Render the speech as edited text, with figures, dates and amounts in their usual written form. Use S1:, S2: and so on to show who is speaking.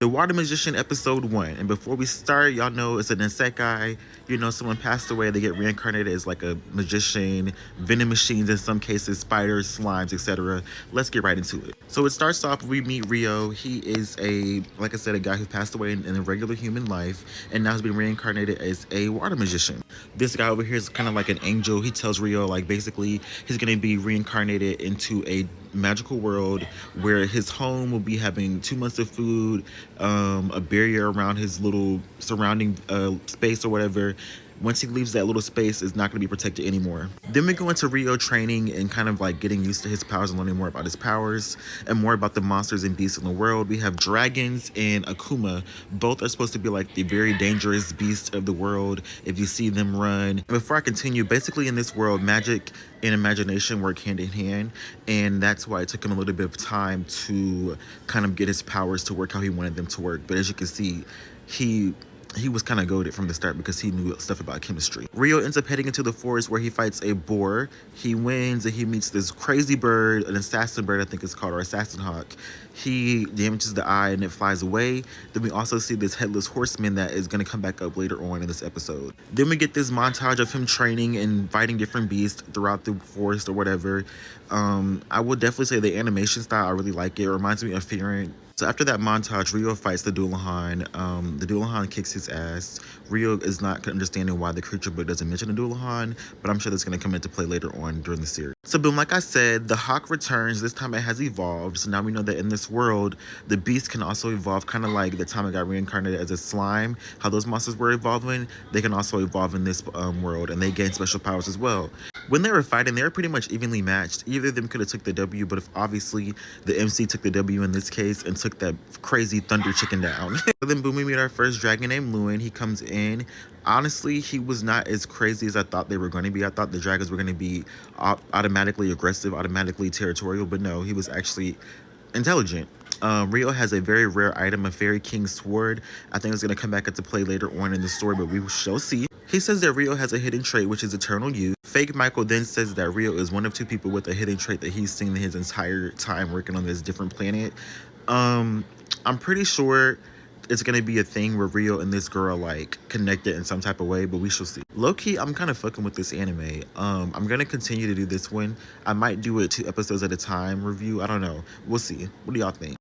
S1: The Water Magician episode 1. And before we start, y'all know it's an isekai. You know, someone passed away, they get reincarnated as like a magician, venom machines in some cases, spiders, slimes, etc. Let's get right into it. So it starts off, we meet Rio. He is like I said, a guy who passed away in a regular human life and now has been reincarnated as a water magician. This guy over here is kind of like an angel. He tells Rio, like, basically he's going to be reincarnated into a magical world where his home will be having 2 months of food, a barrier around his little surrounding space or whatever. Once he leaves that little space, it's not going to be protected anymore. Then we go into Rio training and kind of like getting used to his powers and learning more about his powers and more about the monsters and beasts in the world. We have dragons and Akuma. Both are supposed to be like the very dangerous beasts of the world if you see them run. And before I continue, basically in this world, magic and imagination work hand in hand, and that's why it took him a little bit of time to kind of get his powers to work how he wanted them to work. But as you can see, he was kind of goated from the start because he knew stuff about chemistry. Rio ends up heading into the forest where he fights a boar. He wins and he meets this crazy bird, an assassin bird I think it's called, or assassin hawk. He damages the eye and it flies away. Then we also see this headless horseman that is going to come back up later on in this episode. Then we get this montage of him training and fighting different beasts throughout the forest or whatever. I would definitely say the animation style, I really like it. It reminds me of Fearing. So after that montage, Rio fights the Doulahan. The Doulahan kicks his ass. Rio is not understanding why the creature book doesn't mention the Doulahan, but I'm sure that's going to come into play later on during the series. So boom, like I said, the hawk returns. This time it has evolved. So now we know that in this world, the beast can also evolve, kind of like the time it got reincarnated as a slime. How those monsters were evolving, they can also evolve in this world, and they gain special powers as well. When they were fighting, they were pretty much evenly matched. Either of them could have took the W, but if obviously the MC took the W in this case and took that crazy thunder chicken down. Then boom, we meet our first dragon named Lewin. He comes in. Honestly, he was not as crazy as I thought they were going to be. I thought the dragons were going to be automatically aggressive, automatically territorial, but no, he was actually intelligent. Rio has a very rare item, a Fairy King's sword. I think it's going to come back into play later on in the story, but we shall see. He says that Rio has a hidden trait, which is eternal youth. Fake Michael then says that Rio is one of 2 people with a hidden trait that he's seen his entire time working on this different planet. I'm pretty sure it's going to be a thing where Rio and this girl like connected in some type of way, but we shall see. Low-key, I'm kind of fucking with this anime. I'm going to continue to do this one. I might do it 2 episodes at a time review. I don't know. We'll see. What do y'all think?